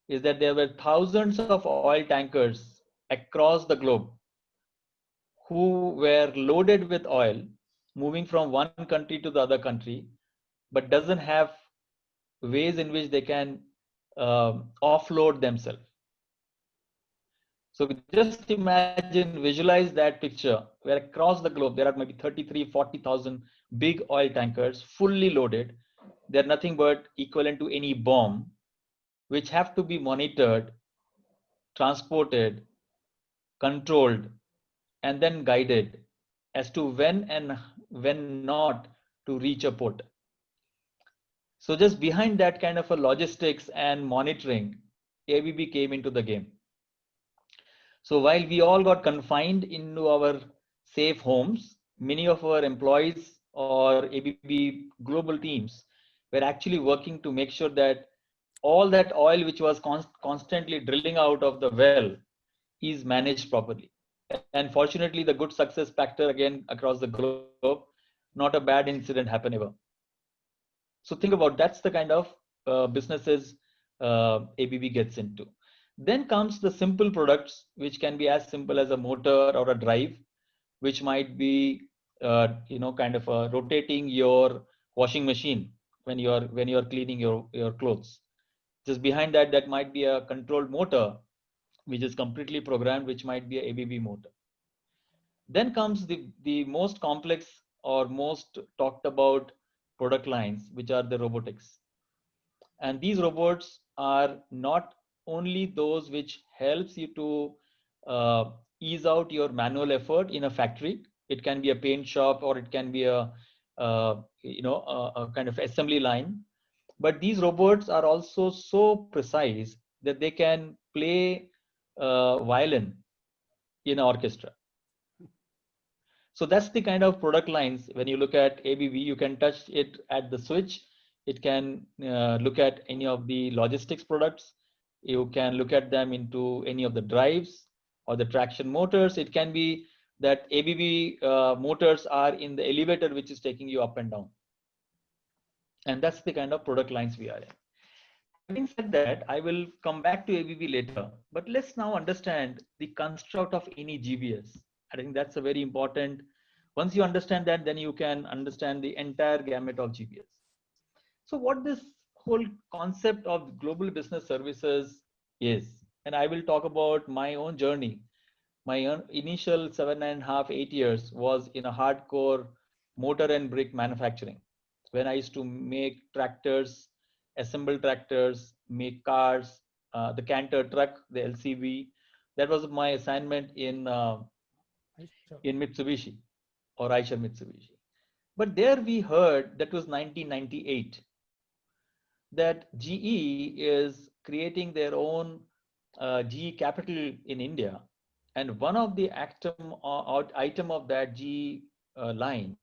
is that there were thousands of oil tankers across the globe who were loaded with oil, moving from one country to the other country, but doesn't have ways in which they can offload themselves. So just imagine, visualize that picture where across the globe there are maybe 33, 40,000 big oil tankers fully loaded. They're nothing but equivalent to any bomb, which have to be monitored, transported, controlled, and then guided as to when and when not to reach a port. So just behind that kind of a logistics and monitoring, ABB came into the game. So while we all got confined into our safe homes, many of our employees or ABB global teams were actually working to make sure that all that oil which was constantly drilling out of the well is managed properly. And fortunately, the good success factor again across the globe, not a bad incident happen ever. So think about, that's the kind of businesses ABB gets into. Then comes the simple products, which can be as simple as a motor or a drive, which might be kind of rotating your washing machine when you're cleaning your clothes. Just behind that, that might be a controlled motor, which is completely programmed, which might be a ABB motor. Then comes the most complex or most talked about product lines, which are the robotics. And these robots are not only those which helps you to ease out your manual effort in a factory. It can be a paint shop, or it can be a kind of assembly line. But these robots are also so precise that they can play violin in an orchestra. So that's the kind of product lines. When you look at ABB, you can touch it at the switch. It can look at any of the logistics products. You can look at them into any of the drives or the traction motors. It can be that ABB motors are in the elevator, which is taking you up and down. And that's the kind of product lines we are in. Having said that, I will come back to ABB later, but let's now understand the construct of any GBS. I think that's a very important. Once you understand that, then you can understand the entire gamut of GBS. So what this whole concept of global business services is, and I will talk about my own journey. My initial 7.5, 8 years was in a hardcore motor and brick manufacturing, when I used to make tractors, assemble tractors, make cars, the Canter truck, the LCV. That was my assignment in Mitsubishi, or Eicher Mitsubishi. But there we heard, that was 1998, that GE is creating their own GE Capital in India, and one of the item of that GE line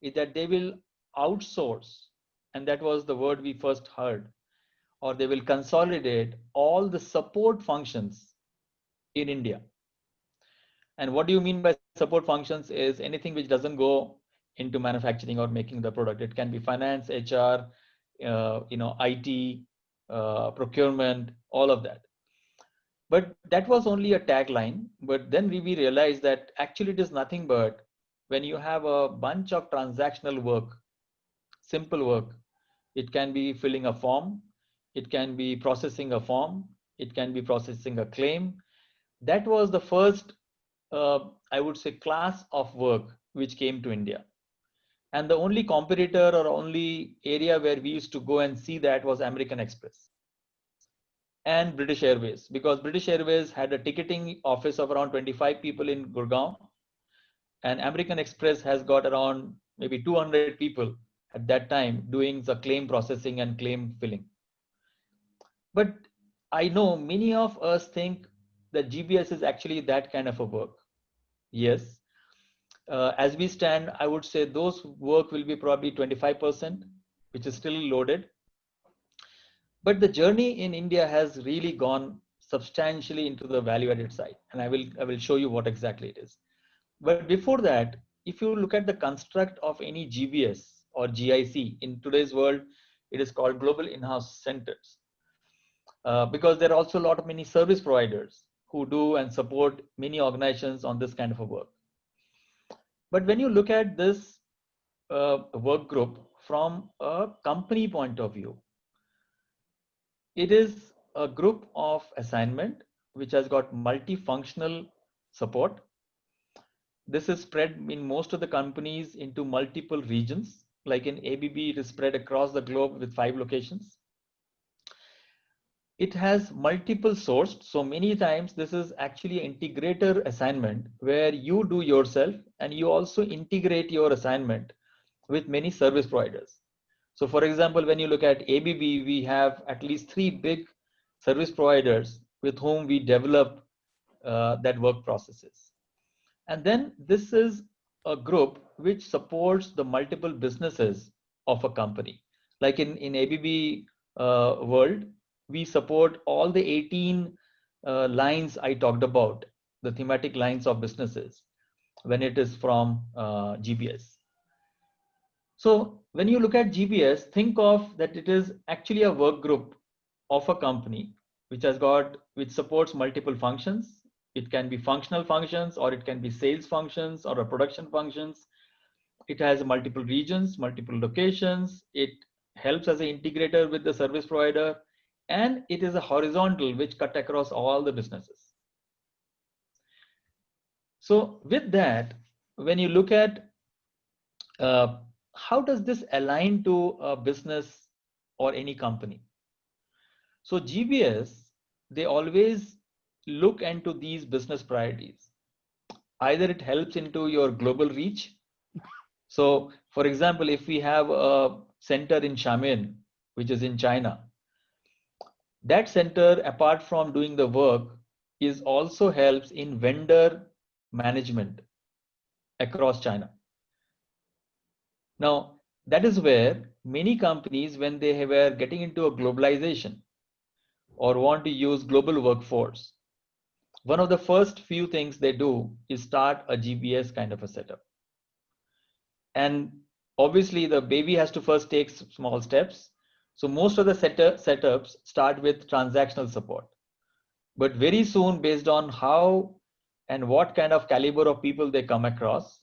is that they will outsource, and that was the word we first heard, or they will consolidate all the support functions in India. And what do you mean by support functions is anything which doesn't go into manufacturing or making the product. It can be finance, HR, IT, procurement, all of that. But that was only a tagline. But then we realized that actually it is nothing but when you have a bunch of transactional work, simple work. It can be filling a form, it can be processing a form, it can be processing a claim. That was the first, I would say, class of work which came to India. And the only competitor or only area where we used to go and see that was American Express and British Airways, because British Airways had a ticketing office of around 25 people in Gurgaon, and American Express has got around maybe 200 people at that time doing the claim processing and claim filling. But I know many of us think that GBS is actually that kind of a work. Yes. As we stand, I would say those work will be probably 25%, which is still loaded. But the journey in India has really gone substantially into the value-added side, and I will show you what exactly it is. But before that, if you look at the construct of any GBS or GIC in today's world, it is called Global In-House Centers. because there are also a lot of many service providers who do and support many organizations on this kind of a work. But when you look at this work group from a company point of view, it is a group of assignment which has got multifunctional support. This is spread in most of the companies into multiple regions. Like in ABB, it is spread across the globe with 5 locations. It has multiple sourced. So many times this is actually an integrator assignment where you do yourself and you also integrate your assignment with many service providers. So for example, when you look at ABB, we have at least 3 big service providers with whom we develop that work processes. And then this is a group which supports the multiple businesses of a company. Like in ABB world, we support all the 18 lines I talked about, the thematic lines of businesses when it is from GBS. So when you look at GBS, think of that it is actually a work group of a company which supports multiple functions. It can be functional functions, or it can be sales functions or a production functions. It has multiple regions, multiple locations. It helps as an integrator with the service provider, and it is a horizontal which cut across all the businesses. So with that, when you look at how does this align to a business or any company? So GBS, they always look into these business priorities. Either it helps into your global reach. So for example, if we have a center in Xiamen, which is in China, that center, apart from doing the work, is also helps in vendor management across China. Now, that is where many companies, when they were getting into a globalization or want to use global workforce, one of the first few things they do is start a GBS kind of a setup. And obviously the baby has to first take small steps. So most of the setups start with transactional support. But very soon, based on how and what kind of caliber of people they come across,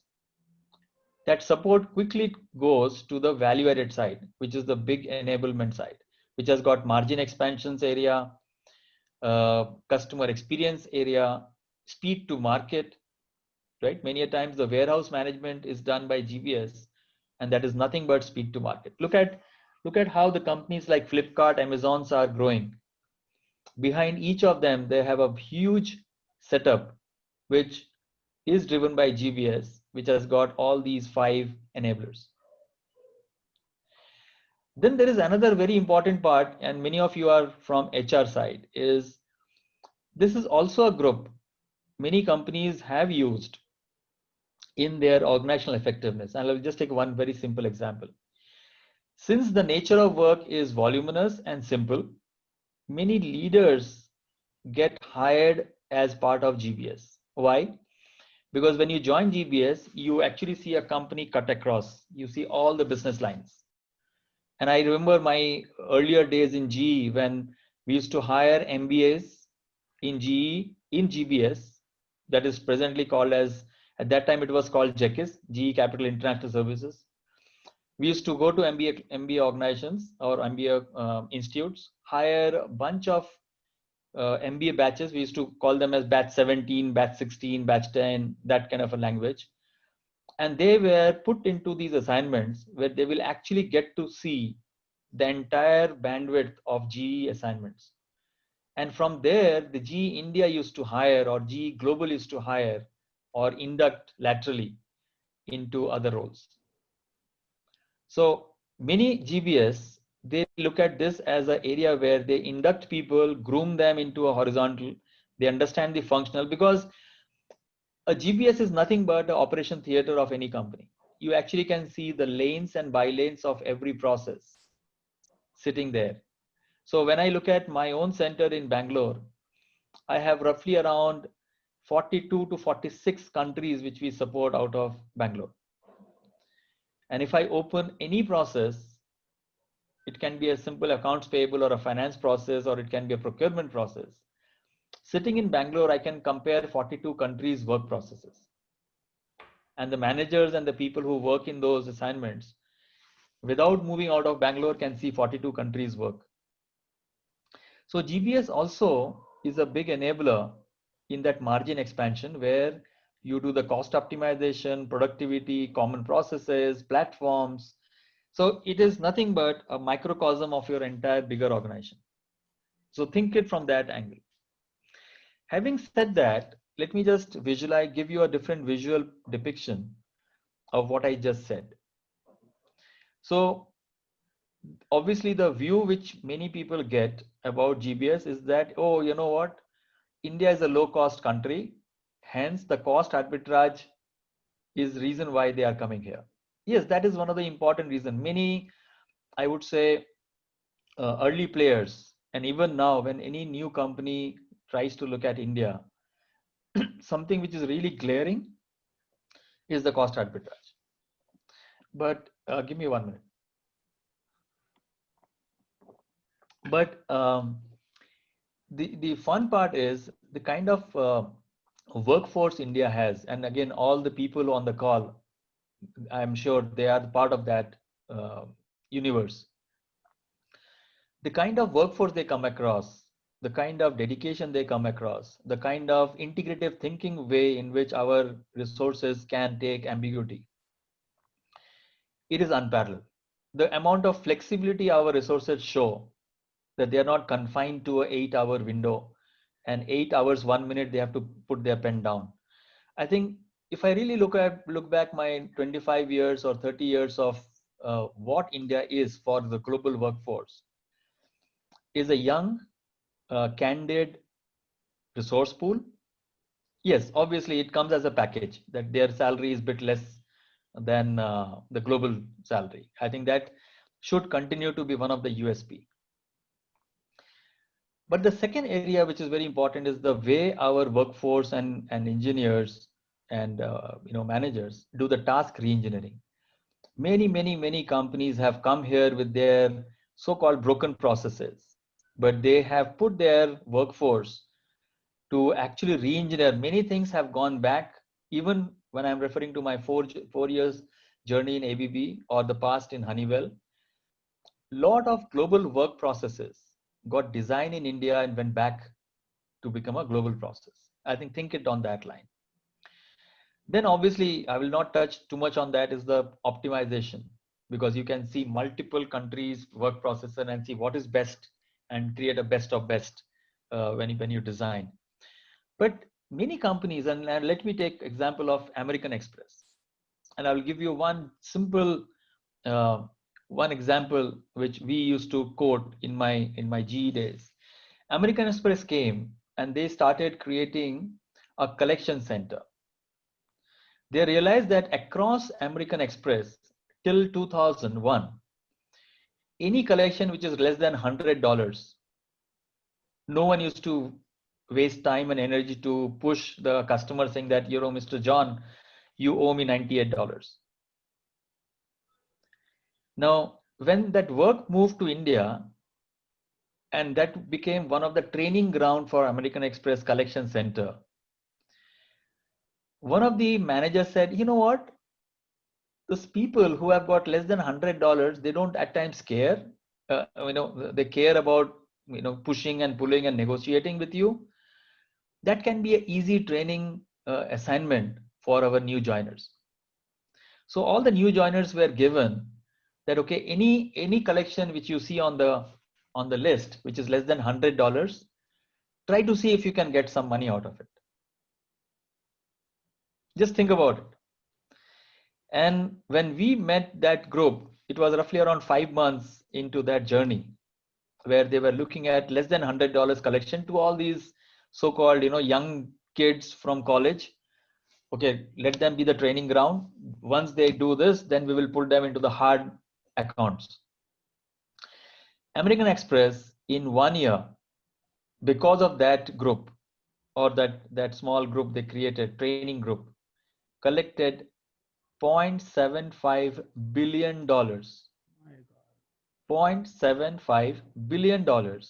that support quickly goes to the value added side, which is the big enablement side, which has got margin expansions area, customer experience area, speed to market, right? Many a times the warehouse management is done by GBS, and that is nothing but speed to market. Look at how the companies like Flipkart, Amazons are growing. Behind each of them, they have a huge setup, which is driven by GBS, which has got all these 5 enablers. Then there is another very important part, and many of you are from HR side, is this is also a group many companies have used in their organizational effectiveness. And I'll just take one very simple example. Since the nature of work is voluminous and simple, many leaders get hired as part of GBS. Why? Because when you join GBS, you actually see a company cut across. You see all the business lines. And I remember my earlier days in GE when we used to hire MBAs in GE, in GBS, that is presently called as, at that time it was called GECIS, GE Capital International Services. We used to go to MBA organizations or MBA institutes, hire a bunch of MBA batches. We used to call them as batch 17, batch 16, batch 10, that kind of a language. And they were put into these assignments where they will actually get to see the entire bandwidth of GE assignments. And from there, the GE India used to hire, or GE Global used to hire or induct laterally into other roles. So many GBS, they look at this as an area where they induct people, groom them into a horizontal. They understand the functional, because a GBS is nothing but the operation theater of any company. You actually can see the lanes and bylanes of every process sitting there. So when I look at my own center in Bangalore, I have roughly around 42 to 46 countries which we support out of Bangalore. And if I open any process, It can be a simple accounts payable or a finance process, or it can be a procurement process. Sitting in Bangalore, I can compare 42 countries' work processes. And the managers and the people who work in those assignments, without moving out of Bangalore, can see 42 countries' work. So GBS also is a big enabler in that margin expansion, where you do the cost optimization, productivity, common processes, platforms. So it is nothing but a microcosm of your entire bigger organization. So think it from that angle. Having said that, let me just give you a different visual depiction of what I just said. So obviously the view which many people get about GBS is that, oh, you know what? India is a low cost country. Hence the cost arbitrage is reason why they are coming here. Yes, that is one of the important reasons. Many, I would say, early players, and even now when any new company tries to look at India, something which is really glaring is the cost arbitrage. But give me 1 minute. But the fun part is the kind of workforce India has, and again, all the people on the call, I'm sure they are part of that universe. The kind of workforce they come across, the kind of dedication they come across, the kind of integrative thinking way in which our resources can take ambiguity, it is unparalleled. The amount of flexibility our resources show, that they are not confined to an 8-hour window, and 8 hours 1 minute they have to put their pen down. I think if I really look back my 25 years or 30 years of what India is for the global workforce, is a young, candid resource pool. Yes, obviously it comes as a package that their salary is a bit less than the global salary. I think that should continue to be one of the USP. But the second area which is very important is the way our workforce and engineers and managers do the task re-engineering. Many companies have come here with their so-called broken processes, but they have put their workforce to actually re-engineer. Many things have gone back, even when I'm referring to my four years journey in ABB or the past in Honeywell. Lot of global work processes got designed in India and went back to become a global process. I think it on that line. Then obviously I will not touch too much on that, is the optimization, because you can see multiple countries work process and see what is best and create a best of best when you design. But many companies, and let me take example of American Express, and I will give you one simple one example which we used to quote in my GE days. American Express came and they started creating a collection center. They realized that across American Express till 2001, any collection which is less than $100, no one used to waste time and energy to push the customer saying that, Mr. John, you owe me $98. Now, when that work moved to India, and that became one of the training ground for American Express Collection Center, one of the managers said, you know what? Those people who have got less than $100, they don't at times care. They care about pushing and pulling and negotiating with you. That can be an easy training assignment for our new joiners. So all the new joiners were given that, okay, any collection which you see on the list which is less than $100, try to see if you can get some money out of it. Just think about it. And when we met that group, it was roughly around 5 months into that journey, where they were looking at less than $100 collection to all these so-called young kids from college. Okay, let them be the training ground. Once they do this, then we will put them into the hard accounts. American Express in 1 year, because of that group, or that small group they created, training group, collected $0.75 billion $0.75 billion,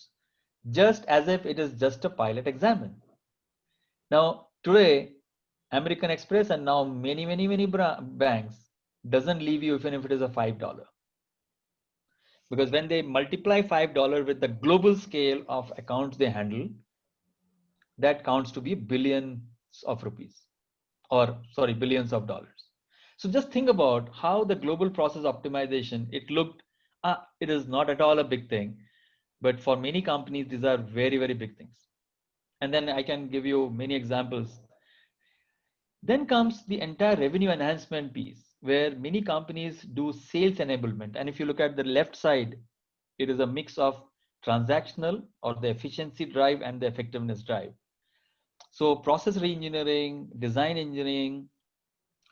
just as if it is just a pilot exam. Now, today, American Express and now many banks doesn't leave you even if it is a $5. Because when they multiply $5 with the global scale of accounts they handle, that counts to be billions of rupees, or sorry, billions of dollars. So just think about how the global process optimization, it looked, it is not at all a big thing, but for many companies, these are very big things. And then I can give you many examples. Then comes the entire revenue enhancement piece, where many companies do sales enablement. And if you look at the left side, it is a mix of transactional or the efficiency drive and the effectiveness drive. So process reengineering, design engineering,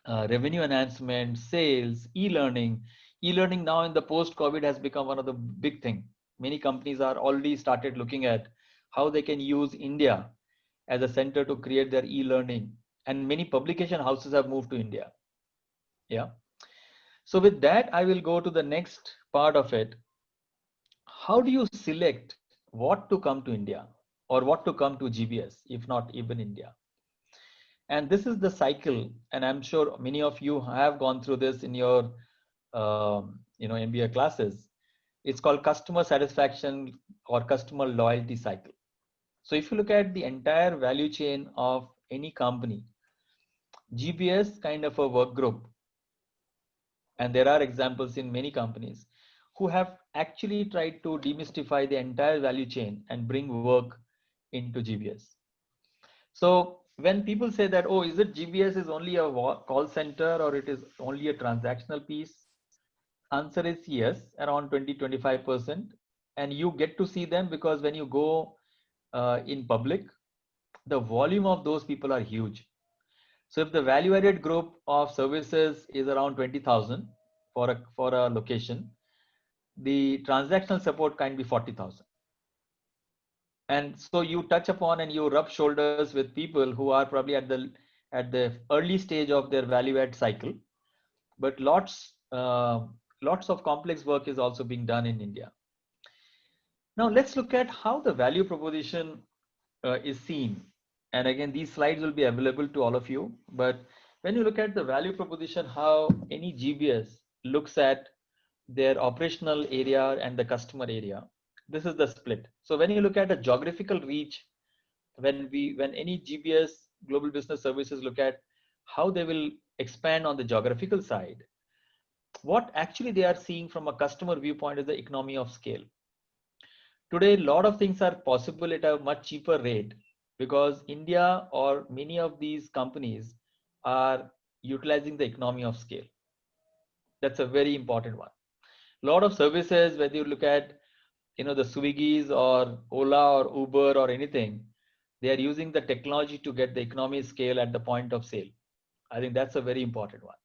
revenue enhancement, sales, e-learning. E-learning now in the post-COVID has become one of the big thing. Many companies are already started looking at how they can use India as a center to create their e-learning, and many publication houses have moved to India. Yeah. So with that, I will go to the next part of it. How do you select what to come to India or what to come to GBS, if not even India? And this is the cycle, and I'm sure many of you have gone through this in your MBA classes. It's called customer satisfaction or customer loyalty cycle. So if you look at the entire value chain of any company, GBS kind of a work group, and there are examples in many companies who have actually tried to demystify the entire value chain and bring work into GBS. So when people say that, oh, is it GBS is only a call center or it is only a transactional piece? Answer is yes, around 20-25%. And you get to see them because when you go in public, the volume of those people are huge. So if the value added group of services is around 20,000 for a location, the transactional support can be 40,000. And so you touch upon and you rub shoulders with people who are probably at the early stage of their value add cycle, but lots of complex work is also being done in India. Now let's look at how the value proposition is seen. And again, these slides will be available to all of you. But when you look at the value proposition, how any GBS looks at their operational area and the customer area, this is the split. So when you look at a geographical reach, when any GBS, Global Business Services, look at how they will expand on the geographical side, what actually they are seeing from a customer viewpoint is the economy of scale. Today, a lot of things are possible at a much cheaper rate because India or many of these companies are utilizing the economy of scale. That's a very important one. A lot of services, whether you look at the Swiggies or Ola or Uber or anything, they are using the technology to get the economy scale at the point of sale. I think that's a very important one.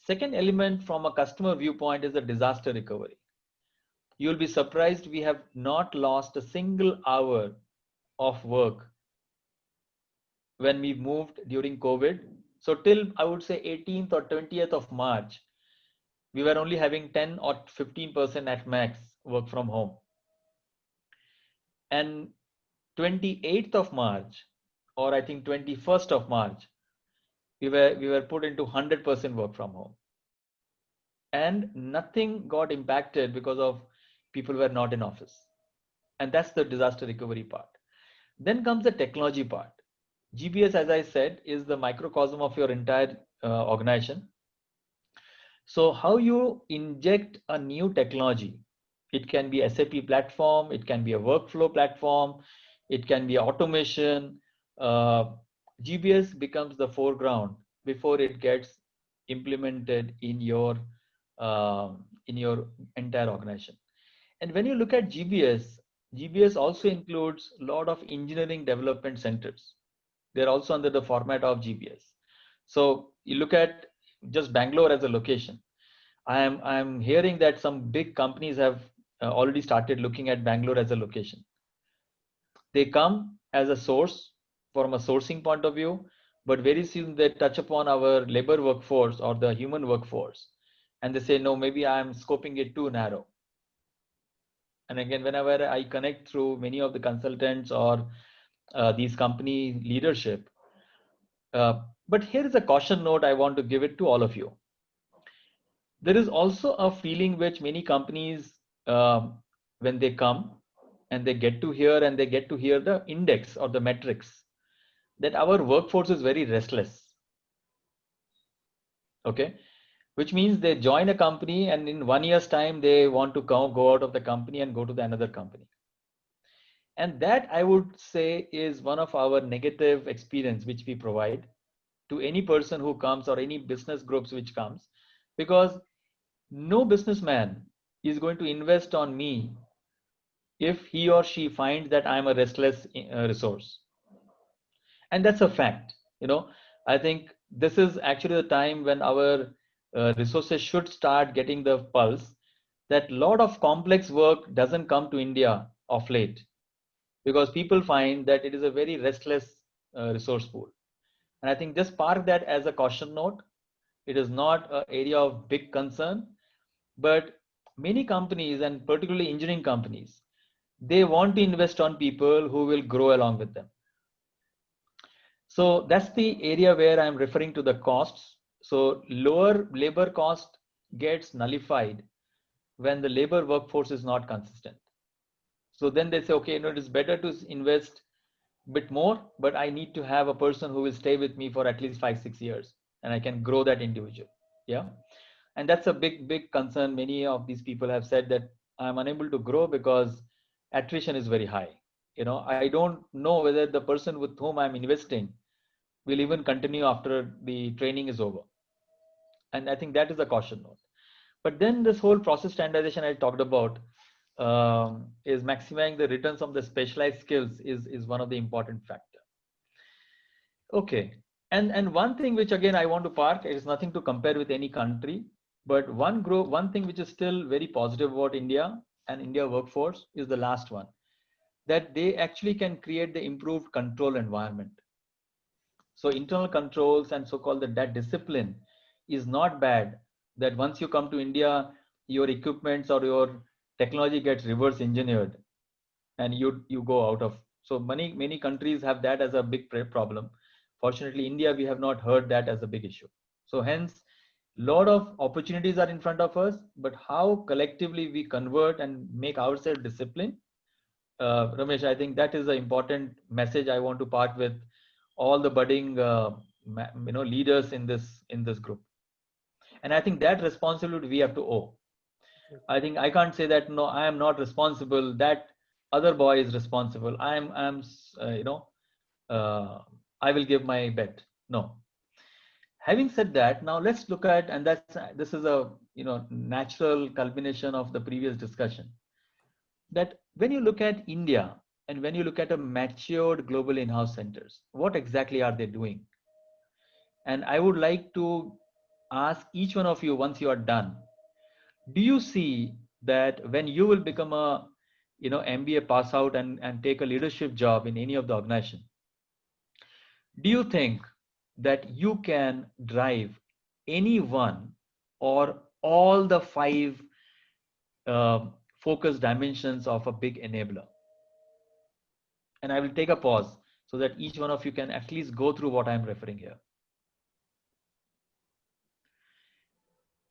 Second element from a customer viewpoint is the disaster recovery. You'll be surprised we have not lost a single hour of work when we moved during COVID. So till I would say 18th or 20th of March, we were only having 10 or 15% at max work from home. And 28th of March, or I think 21st of March, we were put into 100% work from home. And nothing got impacted because of people were not in office. And that's the disaster recovery part. Then comes the technology part. GBS, as I said, is the microcosm of your entire organization. So how you inject a new technology, it can be SAP platform, it can be a workflow platform, it can be automation. GBS becomes the foreground before it gets implemented in your entire organization. And when you look at GBS also includes a lot of engineering development centers. They're also under the format of GBS. So you look at just Bangalore as a location. I'm hearing that some big companies have already started looking at Bangalore as a location. They come as a source from a sourcing point of view, but very soon they touch upon our labor workforce or the human workforce, and they say, no, maybe I'm scoping it too narrow. And again, whenever I connect through many of the consultants or these company leadership, but here is a caution note I want to give it to all of you. There is also a feeling which many companies, when they come and they get to hear the index or the metrics, that our workforce is very restless. Okay, which means they join a company and in 1 year's time they want to go out of the company and go to the another company. And that, I would say, is one of our negative experience which we provide to any person who comes or any business groups which comes, because no businessman is going to invest on me if he or she finds that I'm a restless resource. And that's a fact. I think this is actually the time when our resources should start getting the pulse that lot of complex work doesn't come to India of late, because people find that it is a very restless resource pool. And I think just park that as a caution note. It is not an area of big concern, but many companies, and particularly engineering companies, they want to invest on people who will grow along with them. So that's the area where I'm referring to the costs. So lower labor cost gets nullified when the labor workforce is not consistent. So then they say, okay, it is better to invest a bit more, but I need to have a person who will stay with me for at least 5-6 years and I can grow that individual. Yeah. And that's a big concern. Many of these people have said that I'm unable to grow because attrition is very high. I don't know whether the person with whom I'm investing will even continue after the training is over. And I think that is a caution note. But then this whole process standardization I talked about, is maximizing the returns of the specialized skills is one of the important factor. Okay. And one thing which again I want to park, it is nothing to compare with any country, but one thing which is still very positive about India and India workforce is the last one, that they actually can create the improved control environment. So internal controls and so-called that discipline is not bad, that once you come to India, your equipments or your technology gets reverse engineered and you go out of. So many countries have that as a big problem. Fortunately, India, we have not heard that as a big issue. So hence, lot of opportunities are in front of us, but how collectively we convert and make ourselves disciplined, Ramesh, I think that is an important message I want to part with all the budding leaders in this group. And I think that responsibility we have to owe. I think I can't say that no, I am not responsible, that other boy is responsible, I will give my bet. No. Having said that, now let's look at, and this is a natural culmination of the previous discussion, that when you look at India and when you look at a matured global in-house centers, what exactly are they doing? And I would like to ask each one of you, once you are done, do you see that when you will become a MBA pass out and take a leadership job in any of the organization, do you think that you can drive any one or all the 5 focus dimensions of a big enabler? And I will take a pause so that each one of you can at least go through what I'm referring here.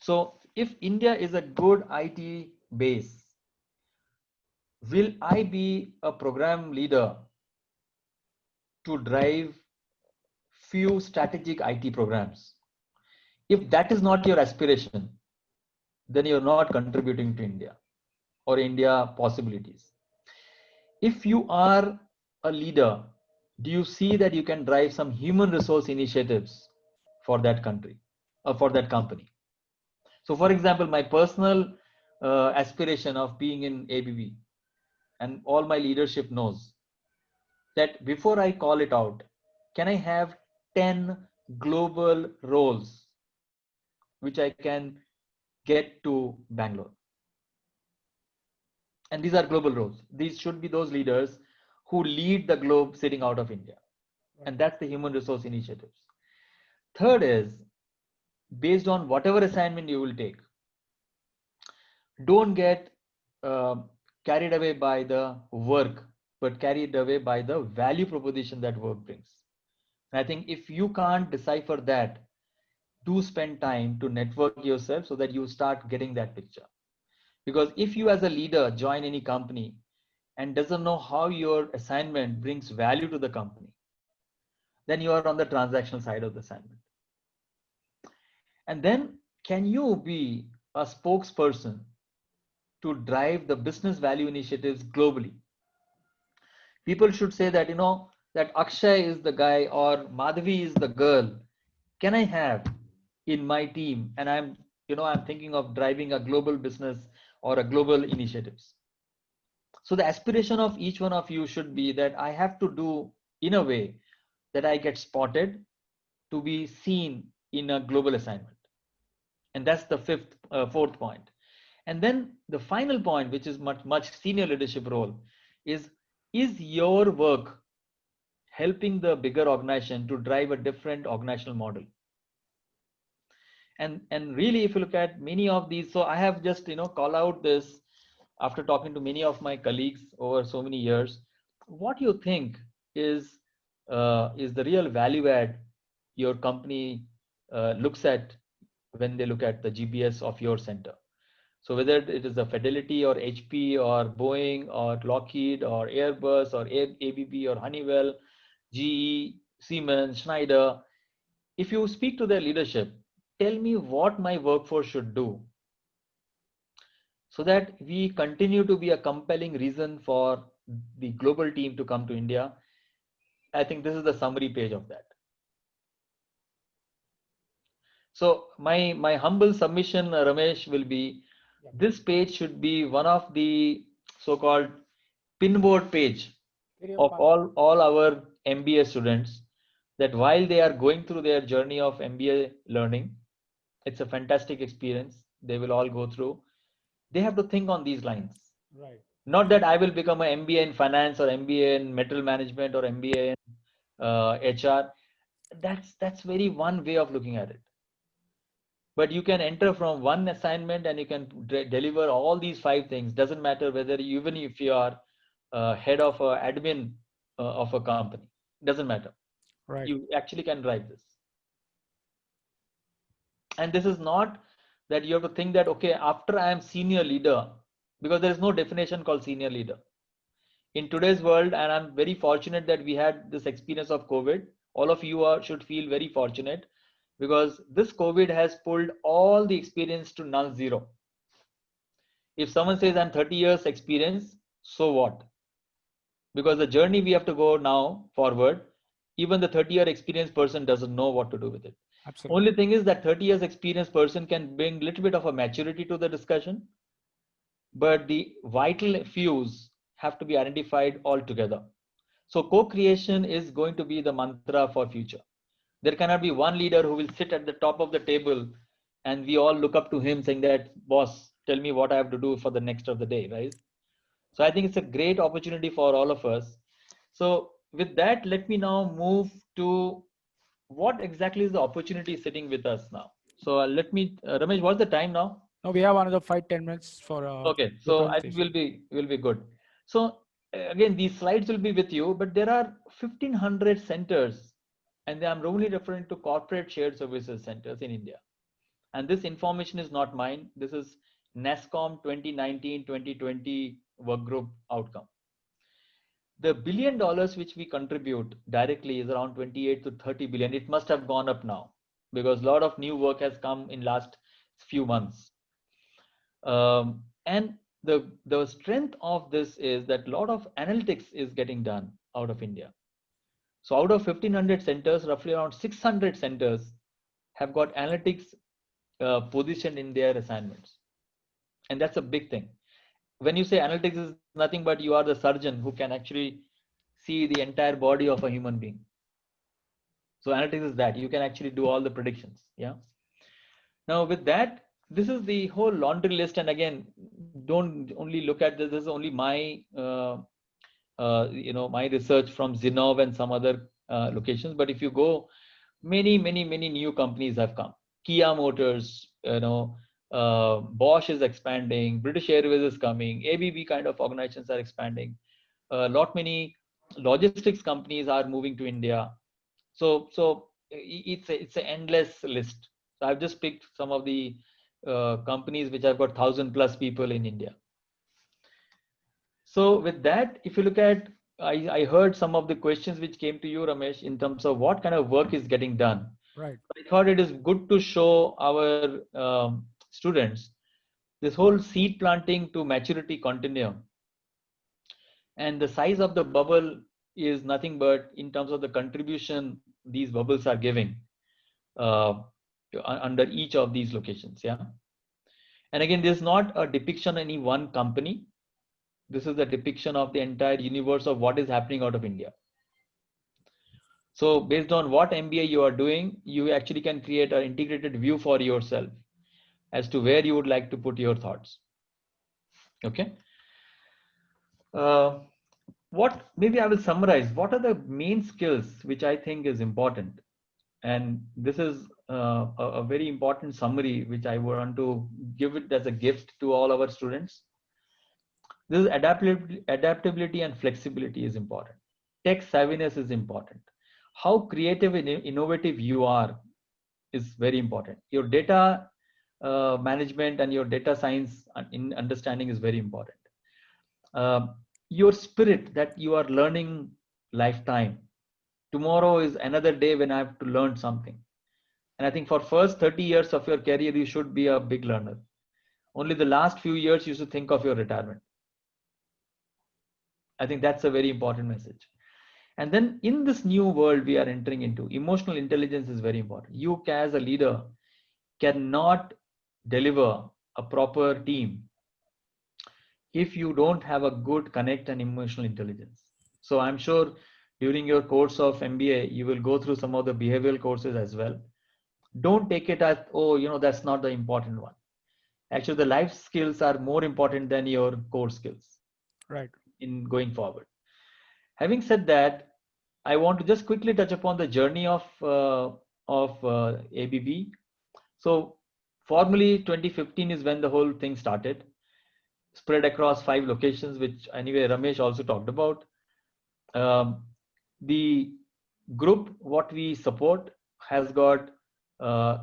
So if India is a good IT base, will I be a program leader to drive few strategic IT programs? If that is not your aspiration, then you're not contributing to India or India possibilities. If you are a leader, do you see that you can drive some human resource initiatives for that country or for that company? So for example, my personal aspiration of being in ABB, and all my leadership knows that before I call it out, can I have 10 global roles which I can get to Bangalore? And these are global roles. These should be those leaders who lead the globe sitting out of India. And that's the human resource initiatives. Third is, based on whatever assignment you will take, don't get carried away by the work, but carried away by the value proposition that work brings. And I think if you can't decipher that, do spend time to network yourself so that you start getting that picture. Because if you as a leader join any company and doesn't know how your assignment brings value to the company, then you are on the transactional side of the assignment. And then can you be a spokesperson to drive the business value initiatives globally? People should say that, that Akshay is the guy or Madhavi is the girl. Can I have in my team? And I'm thinking of driving a global business or a global initiatives. So the aspiration of each one of you should be that I have to do in a way that I get spotted to be seen in a global assignment. And that's the fourth point. And then the final point, which is much senior leadership role, is your work helping the bigger organization to drive a different organizational model? And really, if you look at many of these, so I have just call out this after talking to many of my colleagues over so many years. What do you think is the real value add your company looks at when they look at the GBS of your center? So whether it is a Fidelity or HP or Boeing or Lockheed or Airbus or ABB or Honeywell, GE, Siemens, Schneider, if you speak to their leadership, tell me what my workforce should do so that we continue to be a compelling reason for the global team to come to India. I think this is the summary page of that. So my humble submission, Ramesh, will be this page should be one of the so-called pinboard page of all our MBA students, that while they are going through their journey of MBA learning, it's a fantastic experience they will all go through. They have to think on these lines. Right. Not that I will become an MBA in finance or MBA in metal management or MBA in HR. That's very one way of looking at it. But you can enter from one assignment and you can deliver all these 5 things. Doesn't matter whether even if you are head of admin of a company, doesn't matter. Right. You actually can drive this. And this is not that you have to think that, okay, after I am senior leader, because there is no definition called senior leader in today's world. And I'm very fortunate that we had this experience of COVID. All of you should feel very fortunate, because this COVID has pulled all the experience to null zero. If someone says I'm 30 years experience, so what? Because the journey we have to go now forward, even the 30-year experienced person doesn't know what to do with it. Absolutely. Only thing is that 30 years experienced person can bring a little bit of a maturity to the discussion, but the vital fews have to be identified altogether. So co-creation is going to be the mantra for future. There cannot be one leader who will sit at the top of the table and we all look up to him saying that, boss, tell me what I have to do for the next of the day, right? So I think it's a great opportunity for all of us. So with that, let me now move to what exactly is the opportunity sitting with us now. So let me, Ramesh, what's the time now? No, we have another 5-10 minutes for okay, so I think we'll be good. So again, these slides will be with you, but there are 1,500 centers, and I'm only referring to corporate shared services centers in India. And this information is not mine. This is NASSCOM 2019-2020 work group outcome. The $1 billion which we contribute directly is around 28 to 30 billion. It must have gone up now because a lot of new work has come in last few months. And the strength of this is that a lot of analytics is getting done out of India. So out of 1,500 centers, roughly around 600 centers have got analytics positioned in their assignments. And that's a big thing. When you say analytics is nothing but you are the surgeon who can actually see the entire body of a human being. So analytics is that you can actually do all the predictions. Yeah. Now with that, this is the whole laundry list. And again, don't only look at this. This is only my, my research from Zinnov and some other locations. But if you go, many new companies have come. Kia Motors, Bosch is expanding, British Airways is coming, ABB kind of organizations are expanding. A lot many logistics companies are moving to India. So it's an endless list. So I've just picked some of the companies which have got 1,000+ people in India. So with that, if you look at, I heard some of the questions which came to you, Ramesh, in terms of what kind of work is getting done. Right. I thought it is good to show our students this whole seed planting to maturity continuum. And the size of the bubble is nothing but in terms of the contribution these bubbles are giving uh, under each of these locations. Yeah. And again, this is not a depiction of any one company. This is a depiction of the entire universe of what is happening out of India. So based on what MBA you are doing, you actually can create an integrated view for yourself as to where you would like to put your thoughts. Okay. What maybe I will summarize. What are the main skills which I think is important? And this is a very important summary which I want to give it as a gift to all our students. This is adaptability and flexibility is important. Tech savviness is important. How creative and innovative you are is very important. Your data management and your data science in understanding is very important. Your spirit that you are learning lifetime. Tomorrow is another day when I have to learn something. And I think for first 30 years of your career, you should be a big learner. Only the last few years you should think of your retirement. I think that's a very important message. And then in this new world we are entering into, emotional intelligence is very important. You as a leader cannot deliver a proper team if you don't have a good connect and emotional intelligence. So I'm sure during your course of MBA, you will go through some of the behavioral courses as well. Don't take it as, oh, that's not the important one. Actually, the life skills are more important than your core skills. Right. In going forward. Having said that, I want to just quickly touch upon the journey of ABB. So formally 2015 is when the whole thing started, spread across 5 locations, which anyway Ramesh also talked about. The group what we support has got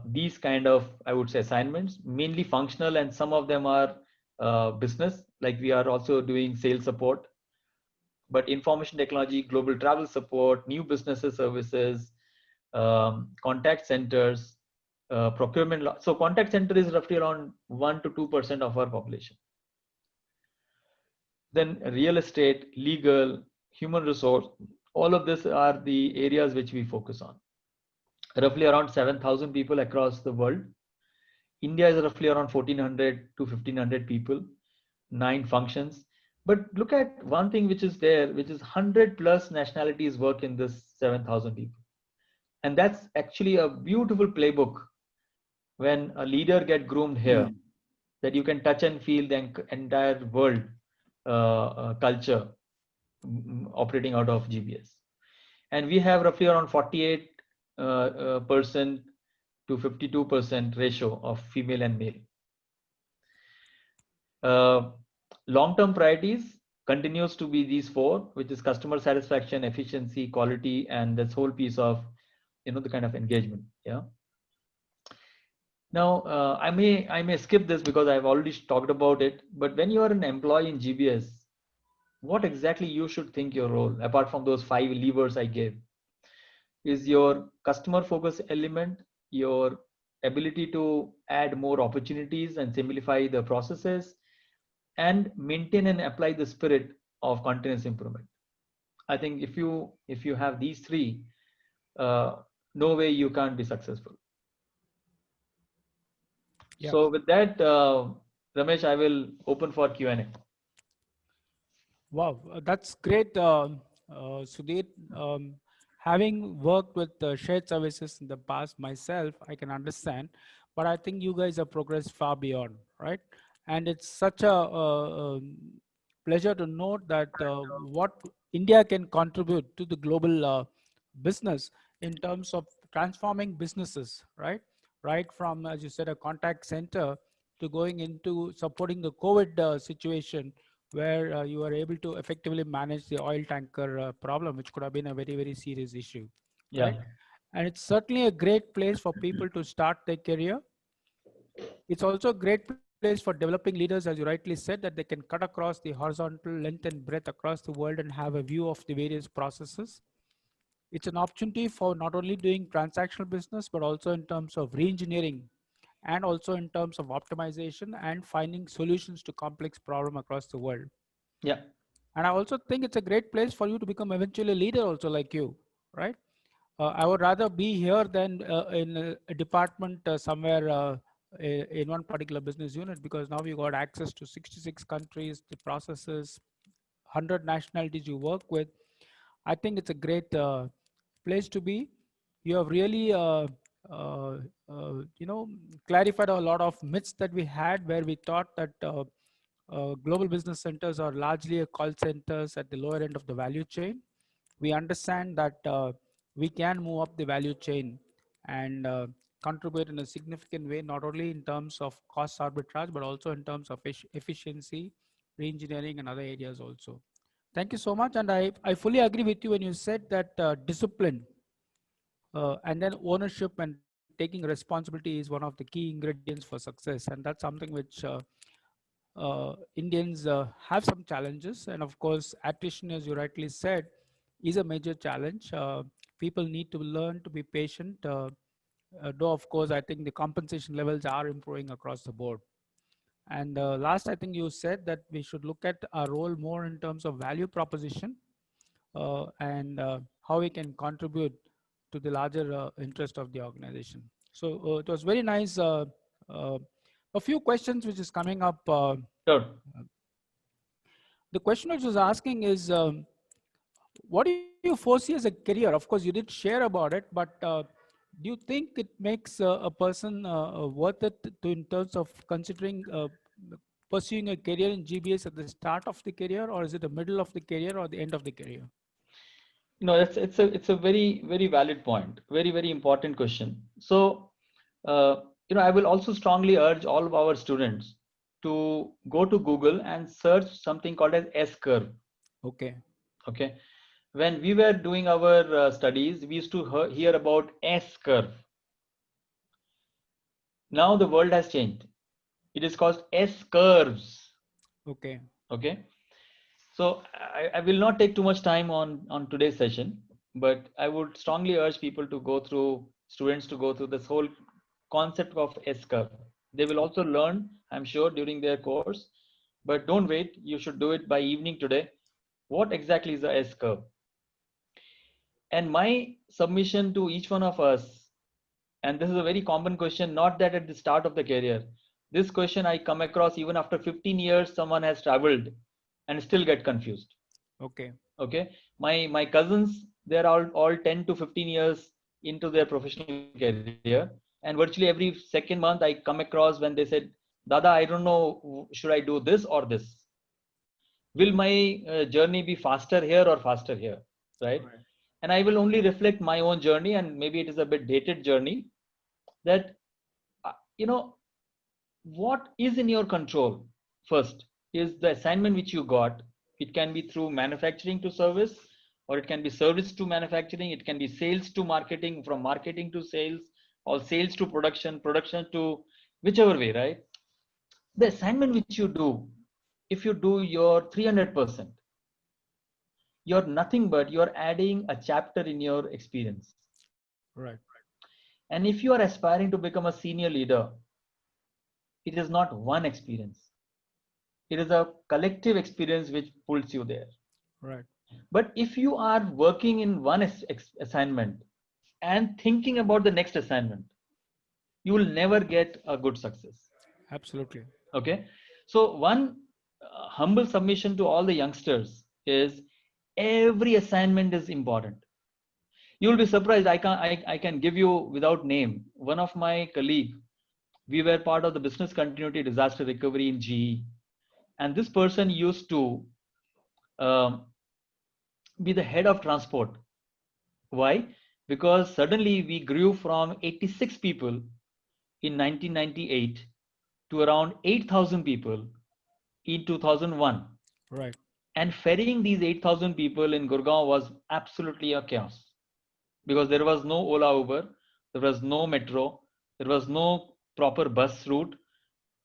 these kind of, I would say, assignments, mainly functional, and some of them are business, like we are also doing sales support, but information technology, global travel support, new businesses services, contact centers, procurement. So contact center is roughly around 1 to 2% of our population. Then real estate, legal, human resource, all of this are the areas which we focus on. Roughly around 7,000 people across the world. India is roughly around 1,400 to 1,500 people, 9 functions. But look at one thing which is there, which is 100+ nationalities work in this 7,000 people. And that's actually a beautiful playbook when a leader get groomed here, that you can touch and feel the entire world culture operating out of GBS. And we have roughly around 48% to 52% ratio of female and male. Long-term priorities continues to be these 4, which is customer satisfaction, efficiency, quality, and this whole piece of, the kind of engagement. Yeah. Now, I may skip this because I've already talked about it, but when you are an employee in GBS, what exactly you should think your role, apart from those 5 levers I gave, is your customer focus element, your ability to add more opportunities and simplify the processes, and maintain and apply the spirit of continuous improvement. I think if you have these 3, no way you can't be successful. Yeah. So with that, Ramesh, I will open for Q&A. Wow, that's great, Sudhir. Having worked with shared services in the past myself, I can understand, but I think you guys have progressed far beyond, right? And it's such a pleasure to note that what India can contribute to the global business in terms of transforming businesses, right? Right from, as you said, a contact center to going into supporting the COVID situation, where you are able to effectively manage the oil tanker problem, which could have been a very, very serious issue, Yeah. right? And it's certainly a great place for people to start their career. It's also a great place for developing leaders, as you rightly said, that they can cut across the horizontal length and breadth across the world and have a view of the various processes. It's an opportunity for not only doing transactional business, but also in terms of re-engineering, and also in terms of optimization and finding solutions to complex problems across the world. Yeah. And I also think it's a great place for you to become eventually a leader also, like you, right? I would rather be here than in a department somewhere in one particular business unit, because now you got access to 66 countries, the processes, 100 nationalities you work with. I think it's a great place to be. You have really, clarified a lot of myths that we had, where we thought that global business centers are largely a call centers at the lower end of the value chain. We understand that we can move up the value chain and contribute in a significant way, not only in terms of cost arbitrage, but also in terms of efficiency, re-engineering, and other areas also. Thank you so much. And I fully agree with you when you said that discipline and then ownership and taking responsibility is one of the key ingredients for success. And that's something which Indians have some challenges. And of course, attrition, as you rightly said, is a major challenge. People need to learn to be patient. Though, of course, I think the compensation levels are improving across the board. And last, I think you said that we should look at our role more in terms of value proposition and how we can contribute to the larger interest of the organization. So it was very nice. Uh, a few questions which is coming up. Sure. The question which was asking is, what do you foresee as a career? Of course, you did share about it, but do you think it makes a person worth it in terms of considering pursuing a career in GBS at the start of the career, or is it the middle of the career or the end of the career? It's a very, very valid point. Very, very important question. So, I will also strongly urge all of our students to go to Google and search something called as S-curve. Okay. Okay. When we were doing our studies, we used to hear about S-curve. Now the world has changed. It is called S-curves. Okay. Okay. So I will not take too much time on today's session, but I would strongly urge people to go through, students to go through this whole concept of S-curve. They will also learn, I'm sure, during their course, but don't wait. You should do it by evening today. What exactly is the S-curve? And my submission to each one of us, and this is a very common question, not that at the start of the career. This question I come across even after 15 years, someone has traveled and still get confused. Okay. Okay. My cousins, they're all 10 to 15 years into their professional career. And virtually every second month I come across when they said, Dada, I don't know, should I do this or this? Will my journey be faster here or faster here? Right. And I will only reflect my own journey, and maybe it is a bit dated journey, that what is in your control first is the assignment which you got. It can be through manufacturing to service, or it can be service to manufacturing. It can be sales to marketing, from marketing to sales, or sales to production, production to whichever way, right? The assignment which you do, if you do your 300%, you're nothing but you're adding a chapter in your experience. Right. And if you are aspiring to become a senior leader, it is not one experience. It is a collective experience which pulls you there. Right. But if you are working in one assignment and thinking about the next assignment, you will never get a good success. Absolutely. Okay. So one humble submission to all the youngsters is, every assignment is important. You will be surprised. I can give you without name. One of my colleague, we were part of the business continuity disaster recovery in GE, and this person used to be the head of transport. Why? Because suddenly we grew from 86 people in 1998 to around 8,000 people in 2001. Right. And ferrying these 8,000 people in Gurgaon was absolutely a chaos because there was no Ola Uber, there was no metro, there was no proper bus route.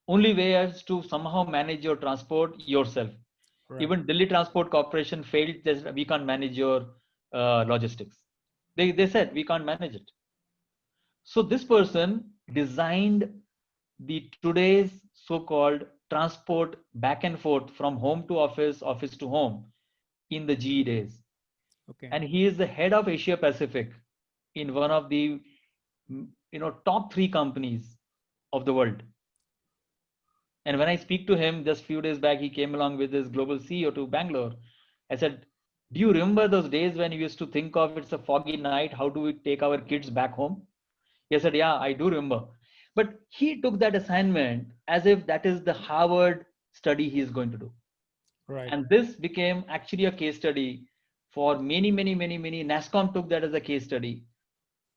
Only way is to somehow manage your transport yourself. Right. Even Delhi Transport Corporation failed that we can't manage your logistics. They said we can't manage it. So this person designed the today's so-called transport back and forth from home to office, office to home in the GE days. Okay. And he is the head of Asia Pacific in one of the top 3 companies of the world. And when I speak to him just few days back, he came along with his global CEO to Bangalore. I said, do you remember those days when you used to think of it's a foggy night, how do we take our kids back home? He said, yeah, I do remember. But he took that assignment as if that is the Harvard study he is going to do. Right. And this became actually a case study for many. NASCOM took that as a case study,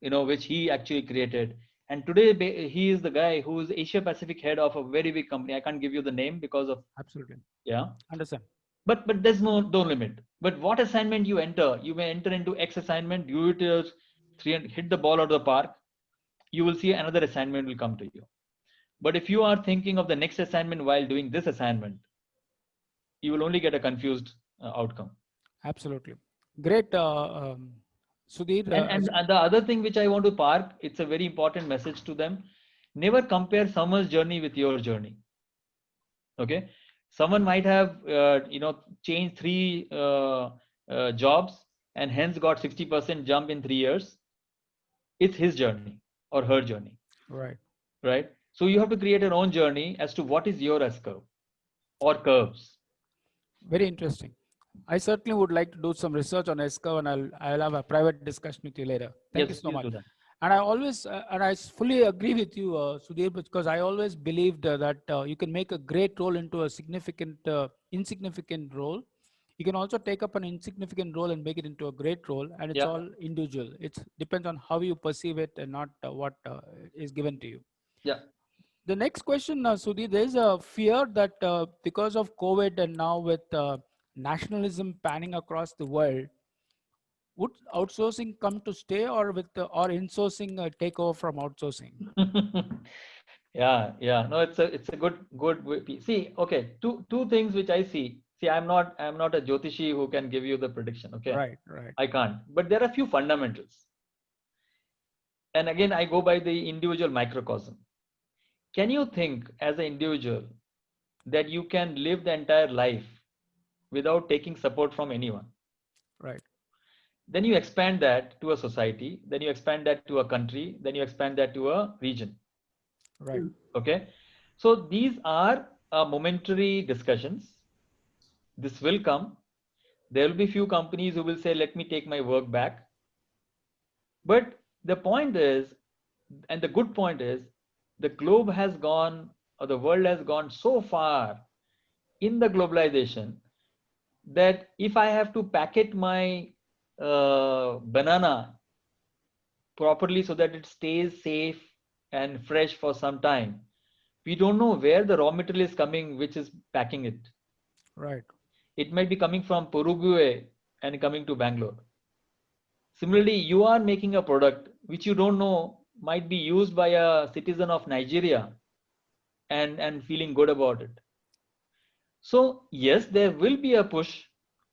which he actually created. And today he is the guy who is Asia Pacific head of a very big company. I can't give you the name because of, Absolutely. yeah. Understand. But there's no limit. But what assignment you enter, you may enter into X assignment, do it as hit the ball out of the park. You will see another assignment will come to you. But if you are thinking of the next assignment while doing this assignment, you will only get a confused outcome. Absolutely. Great. Sudhir. And the other thing which I want to park, it's a very important message to them. Never compare someone's journey with your journey. Okay. Someone might have, changed 3 jobs and hence got 60% jump in 3 years. It's his journey or her journey. Right. Right. So you have to create your own journey as to what is your S curve or curves. Very interesting. I certainly would like to do some research on S-curve, and I'll have a private discussion with you later. Thank you Yes, so please much. do that. And I always and I fully agree with you, Sudhir, because I always believed that you can make a great role into a significant insignificant role. You can also take up an insignificant role and make it into a great role, and it's Yeah. all individual. It depends on how you perceive it and not what is given to you. Yeah. The next question, Sudhir, there is a fear that because of COVID and now with nationalism panning across the world, would outsourcing come to stay, or with or insourcing take over from outsourcing? Yeah. No, it's a good way. See, okay, two things which I see. See, I'm not a Jyotishi who can give you the prediction. Okay, Right, right, I can't. But there are a few fundamentals. And again, I go by the individual microcosm. Can you think as an individual that you can live the entire life without taking support from anyone? right, Then you expand that to a society, then you expand that to a country, then you expand that to a region. right, Okay. So these are momentary discussions. This will come. There will be few companies who will say, let me take my work back. But the point is, and the good point is, the globe has gone, or the world has gone so far in the globalization that if I have to packet my banana properly so that it stays safe and fresh for some time, we don't know where the raw material is coming, which is packing it. right, It might be coming from Paraguay and coming to Bangalore. Similarly, you are making a product which you don't know might be used by a citizen of Nigeria and feeling good about it. So yes, there will be a push.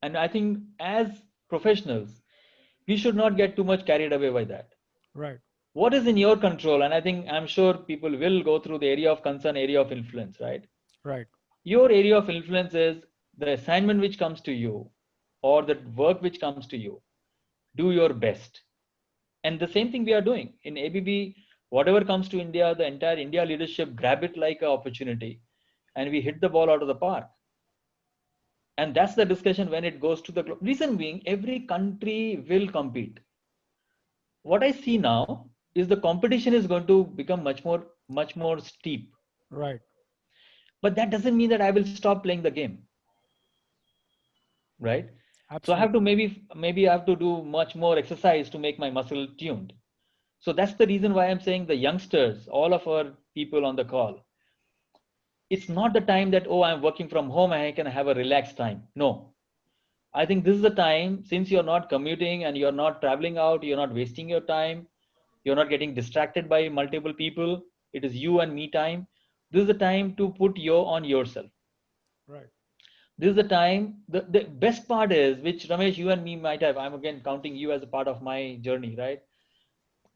And I think as professionals, we should not get too much carried away by that. right, What is in your control? And I think I'm sure people will go through the area of concern, area of influence, right? right, Your area of influence is the assignment which comes to you or the work which comes to you. Do your best. And the same thing we are doing in ABB. Whatever comes to India, the entire India leadership grab it like an opportunity and we hit the ball out of the park. And that's the discussion when it goes to the reason being every country will compete. What I see now is the competition is going to become much more steep. right. But that doesn't mean that I will stop playing the game. Right? So I have to Absolutely. maybe I have to do much more exercise to make my muscle tuned. So that's the reason why I'm saying the youngsters, all of our people on the call, It's not the time that, oh, I'm working from home, I can have a relaxed time. No, I think this is the time, since you're not commuting and you're not traveling out, you're not wasting your time, you're not getting distracted by multiple people. It is you and me time. This is the time to put on yourself. Right. This is the time. The best part is, which Ramesh, you and me might have, I'm again counting you as a part of my journey, right?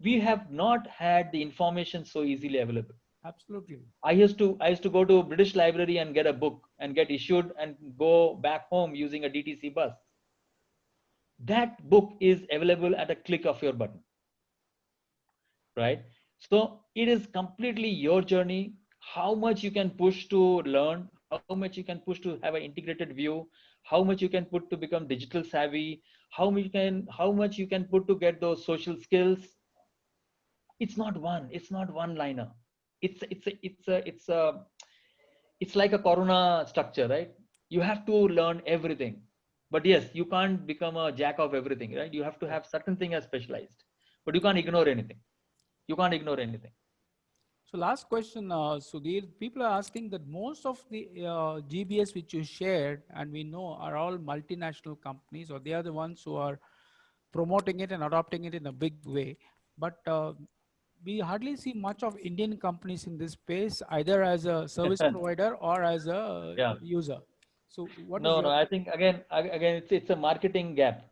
We have not had the information so easily available. Absolutely. I used to go to British Library and get a book and get issued and go back home using a DTC bus. That book is available at a click of your button, right? So it is completely your journey, how much you can push to learn, how much you can push to have an integrated view, how much you can put to become digital savvy, how much you can put to get those social skills. It's not one liner. It's like a corona structure, right? You have to learn everything, but yes, you can't become a jack of everything, right? You have to Right. have certain thing as specialized, but you can't ignore anything. You can't ignore anything. So last question, Sudhir. People are asking that most of the GBS which you shared, and we know, are all multinational companies, or they are the ones who are promoting it and adopting it in a big way. But we hardly see much of Indian companies in this space, either as a service provider or as a Yeah. user. So what is No, your I take? think again it's a marketing gap.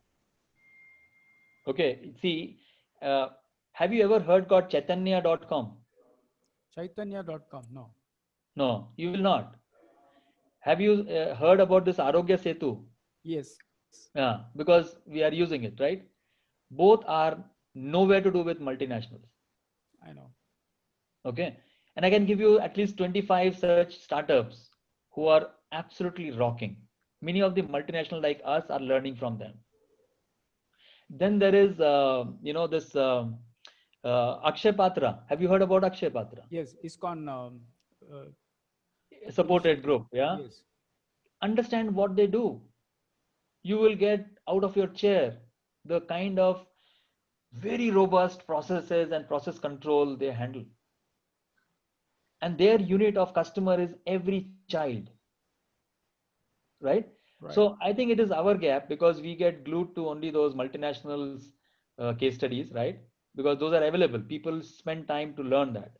Okay, see, uh, have you ever heard called Chaitanya.com? Chaitanya.com? No. No, you will not. Have you heard about this Arogya Setu? Yes. Yeah, because we are using it, right? Both are nowhere to do with multinationals. I know. Okay, and I can give you at least 25 such startups who are absolutely rocking. Many of the multinational like us are learning from them. Then there is, this Akshay Patra. Have you heard about Akshay Patra? Yes. ISKCON uh, Supported initiative. group. Yeah. Yes. Understand what they do. You will get out of your chair the kind of very robust processes and process control they handle. And their unit of customer is every child, right? Right. So I think it is our gap because we get glued to only those multinationals case studies, right? Because those are available. People spend time to learn that.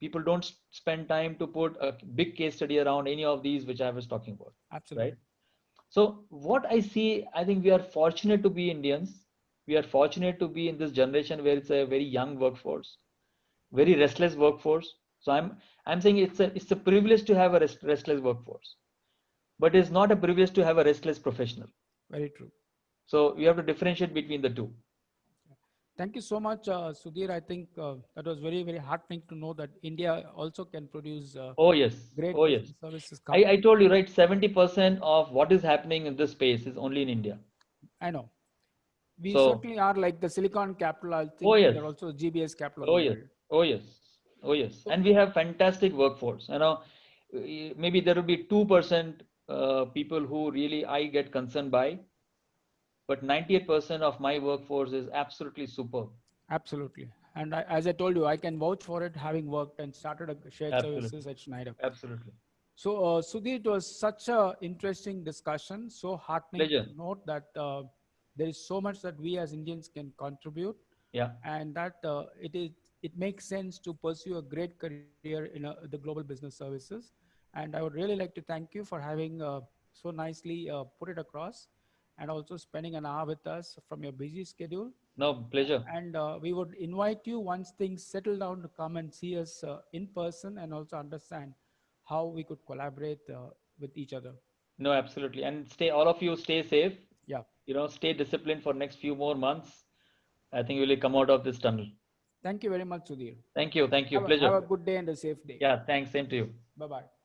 People don't spend time to put a big case study around any of these which I was talking about, right? Absolutely. So what I see, I think we are fortunate to be Indians. We are fortunate to be in this generation where it's a very young workforce, very restless workforce. So I'm saying it's a privilege to have a restless workforce, but it's not a privilege to have a restless professional. Very true. So we have to differentiate between the two. Thank you so much, Sudhir. I think that was very, very heartening to know that India also can produce Oh yes, great oh yes. business services I companies. told you, right, 70% of what is happening in this space is only in India. I know. We So, certainly are like the Silicon capital. I oh think we yes, are also GBS capital of oh the yes, world. oh yes, oh yes. So, And we have fantastic workforce. Maybe there will be 2% people who really I get concerned by, but 98% of my workforce is absolutely superb. absolutely. And as I told you, I can vouch for it, having worked and started a shared services Absolutely, at Schneider. absolutely. So, Sudhir, it was such a interesting discussion. So heartening to Pleasure. note that there is so much that we as Indians can contribute, Yeah. and that it makes sense to pursue a great career in the global business services. And I would really like to thank you for having so nicely put it across, and also spending an hour with us from your busy schedule. No, pleasure. And we would invite you, once things settle down, to come and see us in person, and also understand how we could collaborate with each other. No, absolutely. And all of you stay safe. Yeah. Stay disciplined for next few more months. I think we will come out of this tunnel. Thank you very much, Sudhir. Thank you. Thank you. Have Pleasure. a good day and a safe day. Yeah, thanks. Same to you. Bye bye.